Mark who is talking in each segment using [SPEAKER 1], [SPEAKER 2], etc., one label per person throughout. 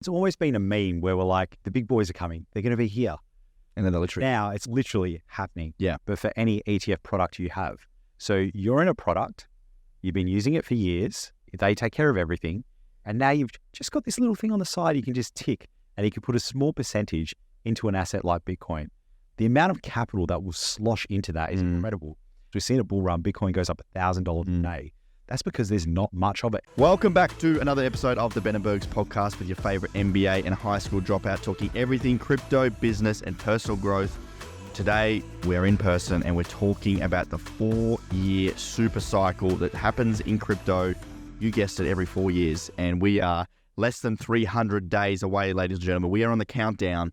[SPEAKER 1] It's always been a meme where we're like, the big boys are coming. They're going to be here.
[SPEAKER 2] And then
[SPEAKER 1] Now it's literally happening.
[SPEAKER 2] Yeah.
[SPEAKER 1] But for any ETF product you have. So you're in a product, you've been using it for years, they take care of everything, and now you've just got this little thing on the side you can just tick, and you can put a small percentage into an asset like Bitcoin. The amount of capital that will slosh into that is incredible. We've seen a bull run, Bitcoin goes up $1,000 a day. That's because there's not much of it.
[SPEAKER 2] Welcome back to another episode of the Benenbergs podcast with your favorite MBA and high school dropout talking everything crypto, business, and personal growth. Today, we're in person and we're talking about the 4-year super cycle that happens in crypto. You guessed it, every 4 years. And we are less than 300 days away, ladies and gentlemen. We are on the countdown.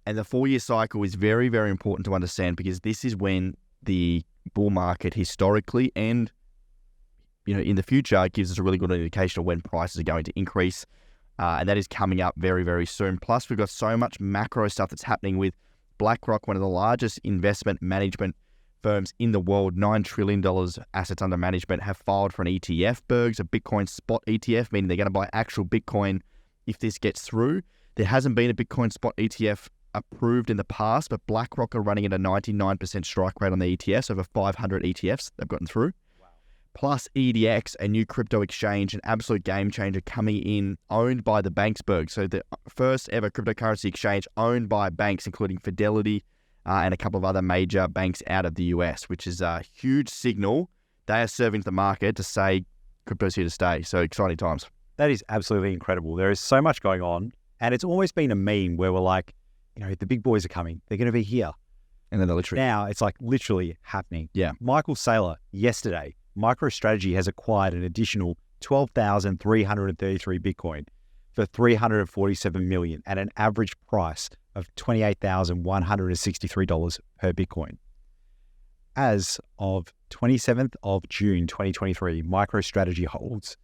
[SPEAKER 2] And the 4-year cycle is very, very important to understand because this is when the bull market historically and in the future, it gives us a really good indication of when prices are going to increase. And that is coming up very, very soon. Plus, we've got so much macro stuff that's happening with BlackRock, one of the largest investment management firms in the world, $9 trillion assets under management, have filed for an ETF, Bergs, a Bitcoin spot ETF, meaning they're going to buy actual Bitcoin if this gets through. There hasn't been a Bitcoin spot ETF approved in the past, but BlackRock are running at a 99% strike rate on the ETFs, over 500 ETFs they've gotten through. Plus EDX, a new crypto exchange, an absolute game changer coming in, owned by the Banksburg. So the first ever cryptocurrency exchange owned by banks, including Fidelity and a couple of other major banks out of the US, which is a huge signal. They are serving to the market to say crypto's here to stay. So exciting times.
[SPEAKER 1] That is absolutely incredible. There is so much going on. And it's always been a meme where we're like, the big boys are coming. They're going to be here.
[SPEAKER 2] And then they're literally.
[SPEAKER 1] Now it's like literally happening.
[SPEAKER 2] Yeah.
[SPEAKER 1] Michael Saylor, yesterday, MicroStrategy has acquired an additional 12,333 Bitcoin for $347 million at an average price of $28,163 per Bitcoin. As of 27th of June 2023, MicroStrategy holds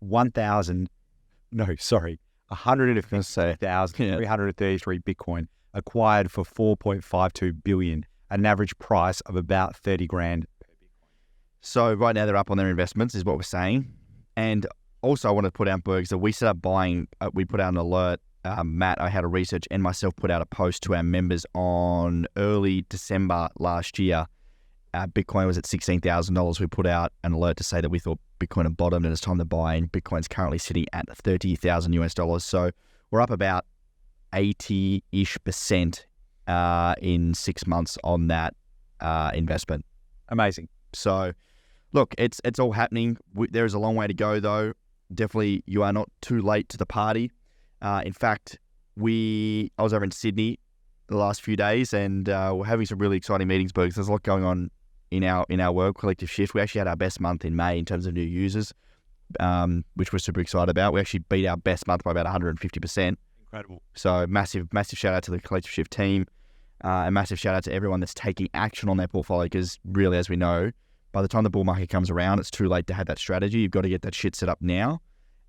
[SPEAKER 1] 150,333 Bitcoin acquired for $4.52 billion at an average price of about 30 grand.
[SPEAKER 2] So right now they're up on their investments is what we're saying. And also I want to put out, Bergs, that we set up buying, we put out an alert. Matt, I had a research and myself put out a post to our members on early December last year. Bitcoin was at $16,000. We put out an alert to say that we thought Bitcoin had bottomed and it's time to buy. And Bitcoin's currently sitting at $30,000 US. So we're up about 80-ish% in 6 months on that investment.
[SPEAKER 1] Amazing.
[SPEAKER 2] So look, it's all happening. There is a long way to go, though. Definitely, you are not too late to the party. In fact, I was over in Sydney the last few days, and we're having some really exciting meetings, because there's a lot going on in our work, Collective Shift. We actually had our best month in May in terms of new users, which we're super excited about. We actually beat our best month by about 150%.
[SPEAKER 1] Incredible.
[SPEAKER 2] So massive shout out to the Collective Shift team. A massive shout out to everyone that's taking action on their portfolio, because really, as we know, by the time the bull market comes around, it's too late to have that strategy. You've got to get that shit set up now.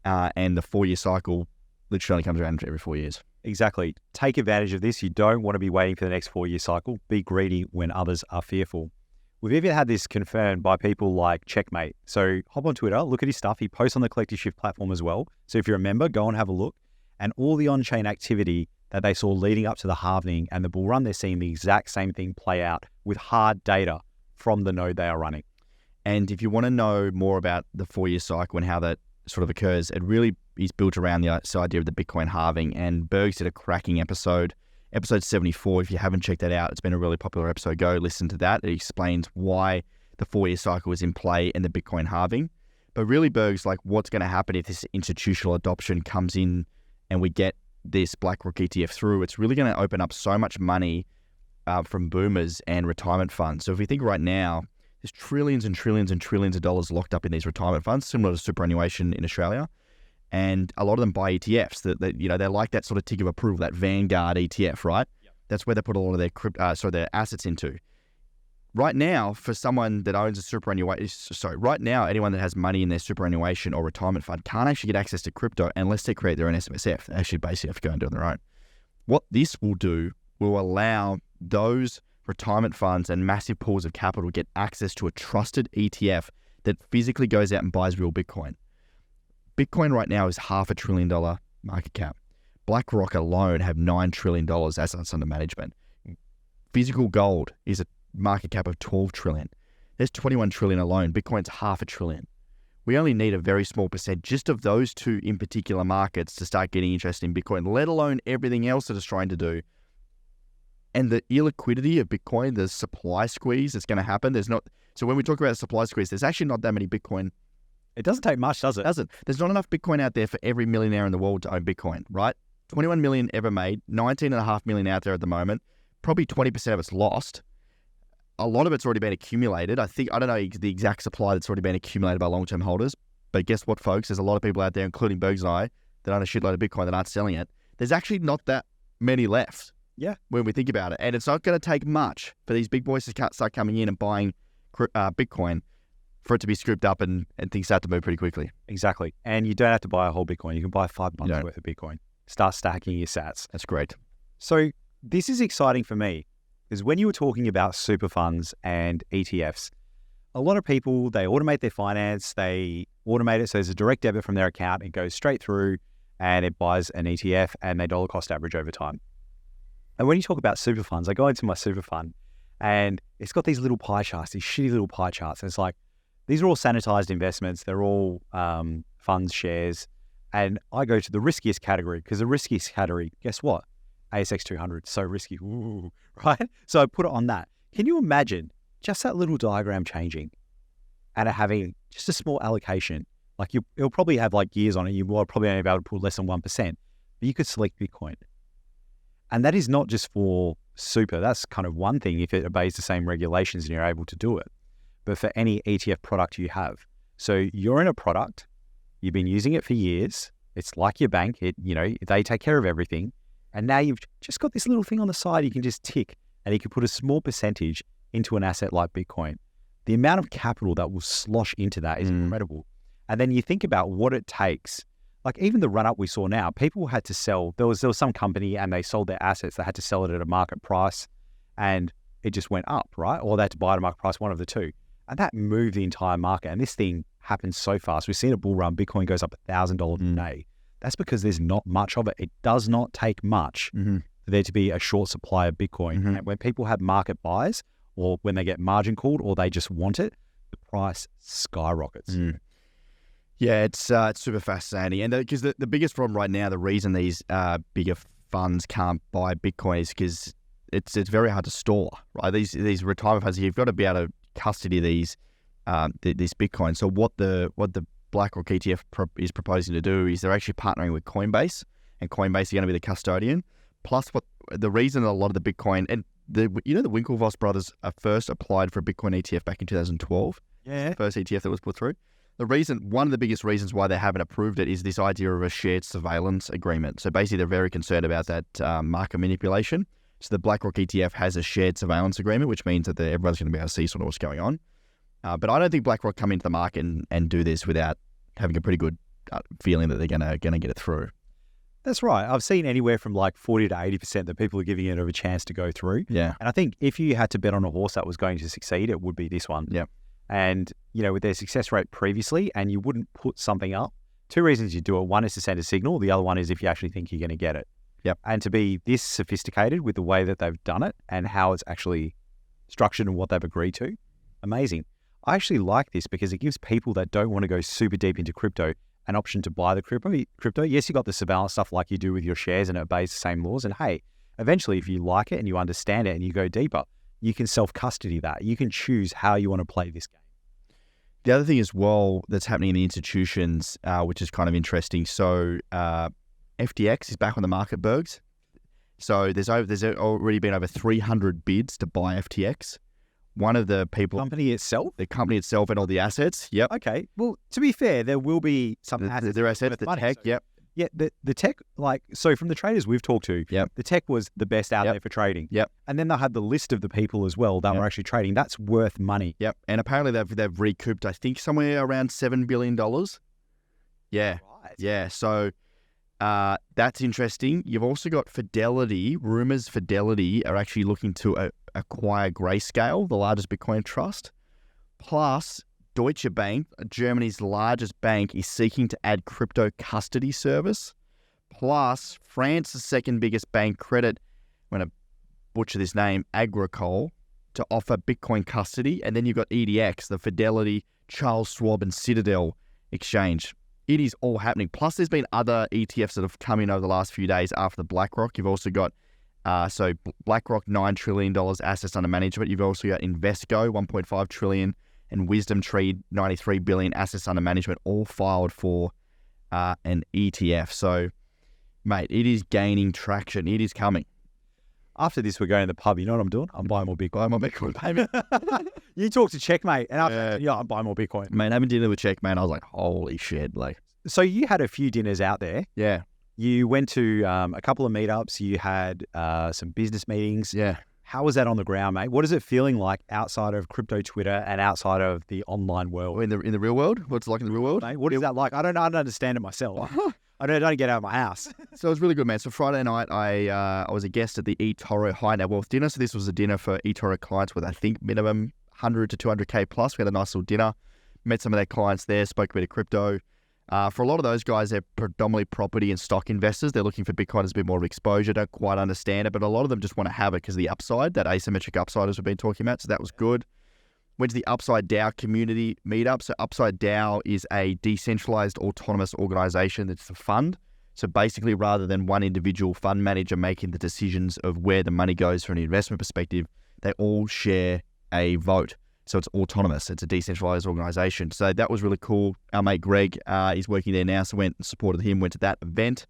[SPEAKER 2] And the 4-year cycle literally only comes around every 4 years.
[SPEAKER 1] Exactly. Take advantage of this. You don't want to be waiting for the next 4-year cycle. Be greedy when others are fearful. We've even had this confirmed by people like Checkmate. So hop on Twitter, look at his stuff. He posts on the Collective Shift platform as well. So if you're a member, go and have a look. And all the on-chain activity that they saw leading up to the halving and the bull run, they're seeing the exact same thing play out with hard data from the node they are running.
[SPEAKER 2] And if you want to know more about the 4-year cycle and how that sort of occurs, it really is built around the idea of the Bitcoin halving. And Bergs did a cracking episode 74. If you haven't checked that out, it's been a really popular episode. Go listen to that. It explains why the 4-year cycle is in play and the Bitcoin halving. But really, Bergs, like, what's going to happen if this institutional adoption comes in and we get this BlackRock ETF through? It's really going to open up so much money from boomers and retirement funds. So if we think right now, there's trillions and trillions and trillions of dollars locked up in these retirement funds, similar to superannuation in Australia. And a lot of them buy ETFs that they like that sort of tick of approval, that Vanguard ETF, right? Yep. That's where they put a lot of their assets into. Right now, for someone that owns a right now, anyone that has money in their superannuation or retirement fund can't actually get access to crypto unless they create their own SMSF. They actually basically have to go and do it on their own. What this will do will allow those retirement funds and massive pools of capital get access to a trusted ETF that physically goes out and buys real Bitcoin. Bitcoin right now is $500 billion market cap. BlackRock alone have $9 trillion assets under management. Physical gold is a market cap of $12 trillion. There's $21 trillion alone. Bitcoin's $500 billion. We only need a very small percent just of those two in particular markets to start getting interested in Bitcoin, let alone everything else that it's trying to do. And the illiquidity of Bitcoin, the supply squeeze that's going to happen, so when we talk about supply squeeze, there's actually not that many Bitcoin.
[SPEAKER 1] It doesn't take much, does it?
[SPEAKER 2] There's not enough Bitcoin out there for every millionaire in the world to own Bitcoin, right? 21 million ever made, 19.5 million out there at the moment. Probably 20% of it's lost. A lot of it's already been accumulated. I don't know the exact supply that's already been accumulated by long-term holders. But guess what, folks? There's a lot of people out there, including Bergs and I, that own a shitload of Bitcoin that aren't selling it. There's actually not that many left.
[SPEAKER 1] Yeah.
[SPEAKER 2] When we think about it. And it's not going to take much for these big boys to start coming in and buying Bitcoin for it to be scooped up and things start to move pretty quickly.
[SPEAKER 1] Exactly. And you don't have to buy a whole Bitcoin. You can buy 5 months worth of Bitcoin. Start stacking your sats.
[SPEAKER 2] That's great.
[SPEAKER 1] So this is exciting for me because when you were talking about super funds and ETFs, a lot of people, they automate their finance, they automate it so there's a direct debit from their account, it goes straight through and it buys an ETF and they dollar cost average over time. And when you talk about super funds, I go into my super fund and it's got these little pie charts, these shitty little pie charts. And it's like, these are all sanitized investments. They're all funds, shares. And I go to the riskiest category because the riskiest category, guess what? ASX 200, so risky, ooh, right? So I put it on that. Can you imagine just that little diagram changing and it having just a small allocation? Like it'll probably have like years on it. You will probably only be able to put less than 1%, but you could select Bitcoin. And that is not just for super. That's kind of one thing if it obeys the same regulations and you're able to do it. But for any ETF product you have. So you're in a product, you've been using it for years. It's like your bank. They take care of everything. And now you've just got this little thing on the side you can just tick and you can put a small percentage into an asset like Bitcoin. The amount of capital that will slosh into that is incredible. And then you think about what it takes. Like even the run up we saw now, people had to sell. There was some company and they sold their assets. They had to sell it at a market price and it just went up, right? Or they had to buy at a market price, one of the two. And that moved the entire market. And this thing happens so fast. We've seen a bull run. Bitcoin goes up $1,000 a day. That's because there's not much of it. It does not take much for there to be a short supply of Bitcoin. And when people have market buys or when they get margin called or they just want it, the price skyrockets.
[SPEAKER 2] Yeah, it's super fascinating. And because the biggest problem right now, the reason these bigger funds can't buy Bitcoin is because it's very hard to store, right? These retirement funds, you've got to be able to custody these Bitcoin. So what the BlackRock ETF is proposing to do is they're actually partnering with Coinbase, and Coinbase are going to be the custodian. Plus, the reason a lot of the Bitcoin and the Winklevoss brothers first applied for a Bitcoin ETF back in 2012.
[SPEAKER 1] Yeah,
[SPEAKER 2] first ETF that was put through. One of the biggest reasons why they haven't approved it is this idea of a shared surveillance agreement. So basically, they're very concerned about that market manipulation. So the BlackRock ETF has a shared surveillance agreement, which means that everyone's going to be able to see sort of what's going on. But I don't think BlackRock come into the market and do this without having a pretty good feeling that they're going to get it through.
[SPEAKER 1] That's right. I've seen anywhere from like 40 to 80% that people are giving it a chance to go through.
[SPEAKER 2] Yeah.
[SPEAKER 1] And I think if you had to bet on a horse that was going to succeed, it would be this one.
[SPEAKER 2] Yeah.
[SPEAKER 1] And, with their success rate previously, and you wouldn't put something up, two reasons you do it. One is to send a signal. The other one is if you actually think you're going to get it.
[SPEAKER 2] Yep.
[SPEAKER 1] And to be this sophisticated with the way that they've done it and how it's actually structured and what they've agreed to, amazing. I actually like this because it gives people that don't want to go super deep into crypto an option to buy the crypto. Yes, you got the surveillance stuff like you do with your shares and it obeys the same laws. And hey, eventually if you like it and you understand it and you go deeper, you can self-custody that. You can choose how you want to play this game.
[SPEAKER 2] The other thing as well that's happening in the institutions, which is kind of interesting. So FTX is back on the market, Bergs. So there's already been over 300 bids to buy FTX. One of the people...
[SPEAKER 1] The company itself
[SPEAKER 2] and all the assets. Yep.
[SPEAKER 1] Okay. Well, to be fair, there will be some assets.
[SPEAKER 2] There are assets, the tech, yep.
[SPEAKER 1] Yeah, the tech, so from the traders we've talked to,
[SPEAKER 2] yep.
[SPEAKER 1] The tech was the best out there for trading.
[SPEAKER 2] Yep.
[SPEAKER 1] And then they had the list of the people as well that were actually trading. That's worth money.
[SPEAKER 2] Yep. And apparently they've recouped, I think, somewhere around $7 billion. Yeah.
[SPEAKER 1] Right.
[SPEAKER 2] Yeah. So that's interesting. You've also got Fidelity. Rumors Fidelity are actually looking to acquire Grayscale, the largest Bitcoin trust. Plus, Deutsche Bank, Germany's largest bank, is seeking to add crypto custody service. plus France's second biggest bank credit, I'm going to butcher this name, Agricole, to offer Bitcoin custody. And then you've got EDX, the Fidelity, Charles Schwab, and Citadel exchange. It is all happening. Plus, there's been other ETFs that have come in over the last few days after the BlackRock. You've also got, BlackRock, $9 trillion assets under management. You've also got Invesco, $1.5 trillion, and Wisdom Tree, $93 billion assets under management, all filed for an ETF. So, mate, it is gaining traction. It is coming.
[SPEAKER 1] After this, we're going to the pub. You know what I'm doing? I'm buying more Bitcoin.
[SPEAKER 2] Buy more Bitcoin, baby.
[SPEAKER 1] You talk to Checkmate, and I'm buying more Bitcoin.
[SPEAKER 2] Man, having dinner with Checkmate, I was like, holy shit.
[SPEAKER 1] So you had a few dinners out there.
[SPEAKER 2] Yeah.
[SPEAKER 1] You went to a couple of meetups. You had some business meetings.
[SPEAKER 2] Yeah.
[SPEAKER 1] How was that on the ground, mate? What is it feeling like outside of crypto Twitter and outside of the online world?
[SPEAKER 2] In the real world? What's it like in the real world?
[SPEAKER 1] Mate, what is that like? I don't understand it myself. I don't get out of my house.
[SPEAKER 2] So it was really good, man. So Friday night, I was a guest at the eToro High Net Wealth dinner. So this was a dinner for eToro clients with, I think, minimum 100 to 200K plus. We had a nice little dinner. Met some of their clients there, spoke a bit of crypto. For a lot of those guys, they're predominantly property and stock investors. They're looking for Bitcoin as a bit more of exposure, don't quite understand it, but a lot of them just want to have it because of the upside, that asymmetric upside as we've been talking about. So that was good. Went to the Upside DAO community meetup. So Upside DAO is a decentralized autonomous organization that's a fund. So basically, rather than one individual fund manager making the decisions of where the money goes from an investment perspective, they all share a vote. So it's autonomous. It's a decentralized organization. So that was really cool. Our mate Greg is working there now, so went and supported him, went to that event.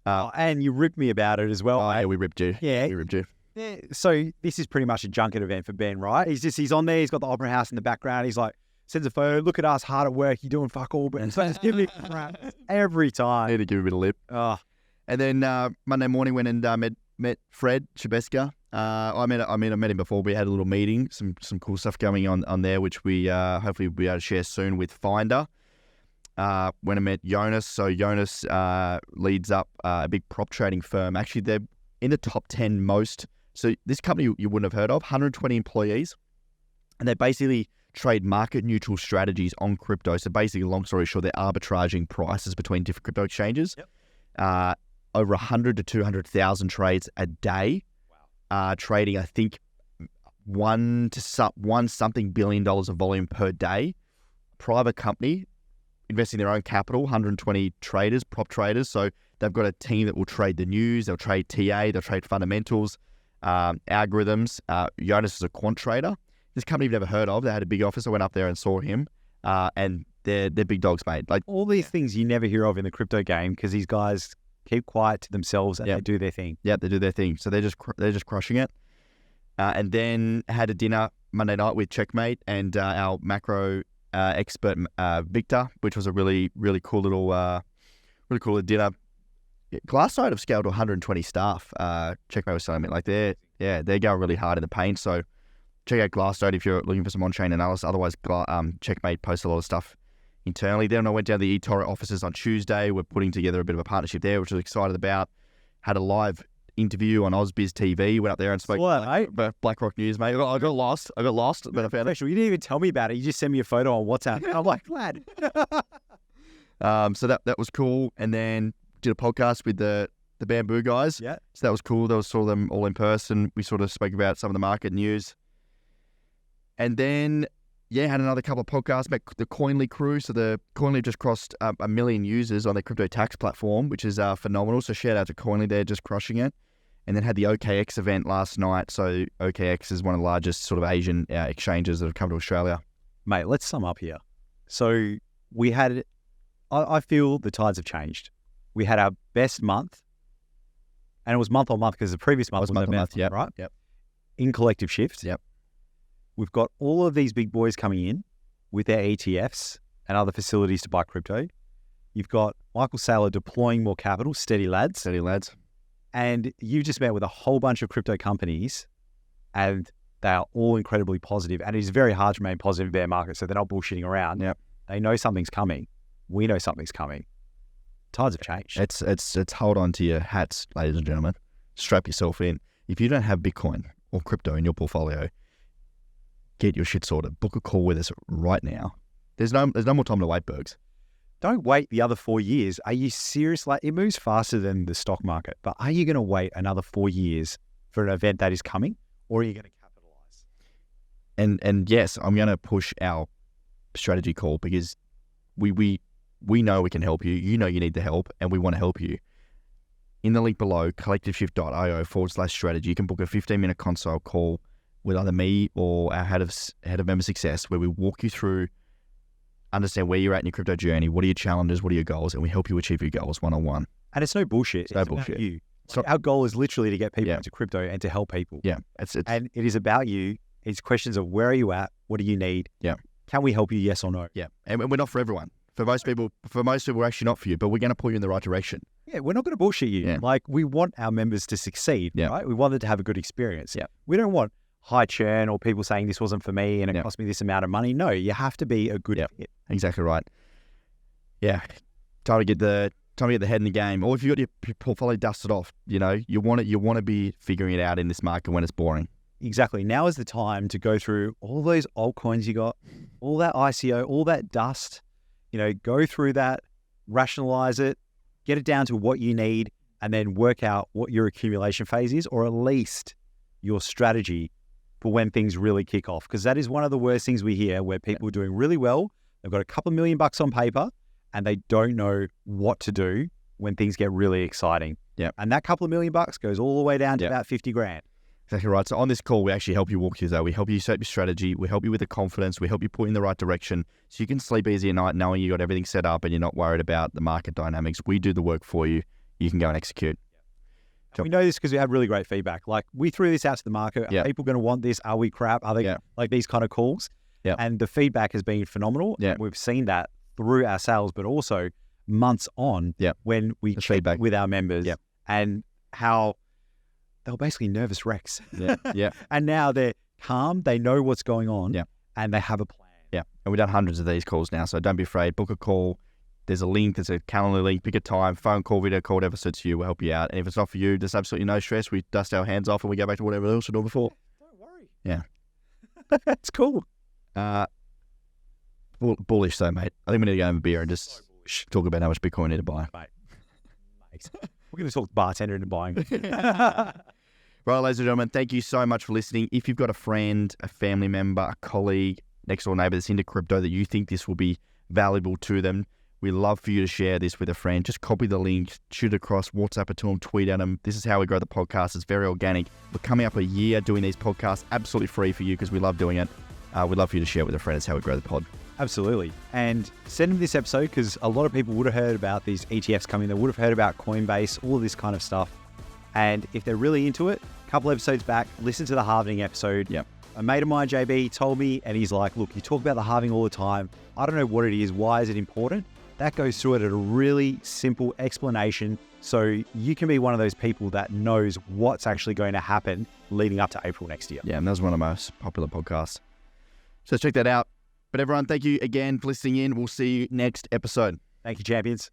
[SPEAKER 1] And you ripped me about it as well.
[SPEAKER 2] Yeah, we ripped you.
[SPEAKER 1] Yeah.
[SPEAKER 2] We ripped you.
[SPEAKER 1] Yeah. So this is pretty much a junket event for Ben, right? He's on there. He's got the Opera House in the background. He's like, sends a photo. Look at us, hard at work. You're doing fuck all, but give me crap every time.
[SPEAKER 2] Need to give a bit of lip. And then Monday morning went and met Fred Chebeska. I met him before. We had a little meeting, some cool stuff going on there, which we hopefully will be able to share soon with Finder. When I met Jonas, so Jonas leads up a big prop trading firm. Actually, they're in the top 10 most. So this company you wouldn't have heard of, 120 employees, and they basically trade market neutral strategies on crypto. So basically, long story short, they're arbitraging prices between different crypto exchanges. Yep. Over 100 to 200,000 trades a day. Wow. Trading, I think, one something billion dollars of volume per day. Private company, investing their own capital, 120 traders, prop traders. So they've got a team that will trade the news, they'll trade TA, they'll trade fundamentals, algorithms. Jonas is a quant trader. This company you've never heard of. They had a big office. I went up there and saw him, and they're big dogs, mate. Like
[SPEAKER 1] all these things you never hear of in the crypto game because these guys keep quiet to themselves and they do their thing.
[SPEAKER 2] Yeah, they do their thing. So they're just crushing it. And then had a dinner Monday night with Checkmate and our macro expert Victor, which was a really cool little dinner. Glassnode have scaled to 120 staff. Checkmate was telling me they're going really hard in the paint. So check out Glassnode if you're looking for some on-chain analysis. Otherwise, Checkmate posts a lot of stuff internally. Then I went down to the eToro offices on Tuesday. We're putting together a bit of a partnership there, which I was excited about. Had a live interview on AusBiz TV. Went up there and spoke about BlackRock News, mate. I got lost, but I found it.
[SPEAKER 1] You didn't even tell me about it. You just sent me a photo on WhatsApp. I'm like, glad.
[SPEAKER 2] So that was cool. And then did a podcast with the Bamboo guys.
[SPEAKER 1] Yeah. So
[SPEAKER 2] that was cool. Saw them all in person. We sort of spoke about some of the market news. And then, had another couple of podcasts. Met the Coinly crew. So the Coinly just crossed 1 million users on their crypto tax platform, which is phenomenal. So shout out to Coinly. They're just crushing it. And then had the OKX event last night. So OKX is one of the largest sort of Asian exchanges that have come to Australia.
[SPEAKER 1] Mate, let's sum up here. So we had, I feel the tides have changed. We had our best month, and it was month on month because the previous month was month on month, right?
[SPEAKER 2] Yep.
[SPEAKER 1] In collective shift.
[SPEAKER 2] Yep.
[SPEAKER 1] We've got all of these big boys coming in with their ETFs and other facilities to buy crypto. You've got Michael Saylor deploying more capital, steady lads. And you've just met with a whole bunch of crypto companies, and they are all incredibly positive. And it is very hard to remain positive in bear market, so they're not bullshitting around.
[SPEAKER 2] Yep.
[SPEAKER 1] They know something's coming. We know something's coming. Tides have changed.
[SPEAKER 2] It's hold on to your hats, ladies and gentlemen. Strap yourself in. If you don't have Bitcoin or crypto in your portfolio, get your shit sorted. Book a call with us right now. There's no more time to wait, Bergs.
[SPEAKER 1] don't wait the other 4 years. Are you serious? Like, it moves faster than the stock market, but are you going to wait another 4 years for an event that is coming, or are you going to capitalize?
[SPEAKER 2] And yes, I'm going to push our strategy call because we know we can help you. You know you need the help, and we want to help you. In the link below, collectiveshift.io/strategy, you can book a 15-minute consult call with either me or our head of member success, where we walk you through, understand where you're at in your crypto journey, what are your challenges, what are your goals, and we help you achieve your goals one-on-one.
[SPEAKER 1] And it's no bullshit.
[SPEAKER 2] It's no bullshit.
[SPEAKER 1] About you. Our goal is literally to get people into crypto and to help people.
[SPEAKER 2] Yeah.
[SPEAKER 1] And it is about you. It's questions of where are you at? What do you need?
[SPEAKER 2] Yeah.
[SPEAKER 1] Can we help you? Yes or no?
[SPEAKER 2] Yeah. And we're not for everyone. For most people, we're actually not for you, but we're going to point you in the right direction.
[SPEAKER 1] Yeah, we're not going to bullshit you.
[SPEAKER 2] Yeah.
[SPEAKER 1] Like, we want our members to succeed, right? We want them to have a good experience.
[SPEAKER 2] Yeah.
[SPEAKER 1] We don't want high churn or people saying this wasn't for me and it cost me this amount of money. No, you have to be a good fit.
[SPEAKER 2] Exactly right. Yeah. Time to get the head in the game. Or if you've got your portfolio dusted off, you want to be figuring it out in this market when it's boring.
[SPEAKER 1] Exactly. Now is the time to go through all those altcoins you got, all that ICO, all that dust, go through that, rationalize it, get it down to what you need, and then work out what your accumulation phase is, or at least your strategy for when things really kick off. Because that is one of the worst things we hear, where people are doing really well, they've got a couple of $1 million on paper, and they don't know what to do when things get really exciting.
[SPEAKER 2] Yeah.
[SPEAKER 1] And that couple of $1 million goes all the way down to about 50 grand.
[SPEAKER 2] Exactly right. So on this call, we actually help you walk through that. We help you set your strategy. We help you with the confidence. We help you put in the right direction so you can sleep easy at night knowing you got everything set up and you're not worried about the market dynamics. We do the work for you. You can go and execute.
[SPEAKER 1] And we know this because we had really great feedback. Like, we threw this out to the market. Are people going to want this? Are we crap? Are they like these kind of calls?
[SPEAKER 2] Yeah.
[SPEAKER 1] And the feedback has been phenomenal.
[SPEAKER 2] Yeah.
[SPEAKER 1] We've seen that through our sales, but also months on when we check with our members and how they were basically nervous wrecks.
[SPEAKER 2] Yeah.
[SPEAKER 1] And now they're calm. They know what's going on.
[SPEAKER 2] Yeah.
[SPEAKER 1] And they have a plan.
[SPEAKER 2] Yeah. And we've done hundreds of these calls now. So don't be afraid. Book a call. There's a link. There's a calendar link. Pick a time, phone call, video call, whatever suits you. We'll help you out. And if it's not for you, there's absolutely no stress. We dust our hands off and we go back to whatever else we did before.
[SPEAKER 1] Don't worry.
[SPEAKER 2] Yeah.
[SPEAKER 1] That's cool.
[SPEAKER 2] Bullish though, mate. I think we need to go have a beer and just talk about how much Bitcoin we need to buy.
[SPEAKER 1] Mate. We're going to talk bartender into buying.
[SPEAKER 2] Right, ladies and gentlemen, thank you so much for listening. If you've got a friend, a family member, a colleague, next door neighbor that's into crypto that you think this will be valuable to them, we'd love for you to share this with a friend. Just copy the link, shoot it across, WhatsApp it to them, tweet at them. This is how we grow the podcast. It's very organic. We're coming up a year doing these podcasts absolutely free for you because we love doing it. We'd love for you to share it with a friend. It's how we grow the pod.
[SPEAKER 1] Absolutely. And send them this episode because a lot of people would have heard about these ETFs coming. They would have heard about Coinbase, all of this kind of stuff. And if they're really into it, a couple episodes back, listen to the halving episode.
[SPEAKER 2] Yep.
[SPEAKER 1] A mate of mine, JB, told me, and he's like, look, you talk about the halving all the time. I don't know what it is. Why is it important? That goes through it at a really simple explanation. So you can be one of those people that knows what's actually going to happen leading up to April next year.
[SPEAKER 2] Yeah, and that was one of the most popular podcasts. So check that out. But everyone, thank you again for listening in. We'll see you next episode.
[SPEAKER 1] Thank you, champions.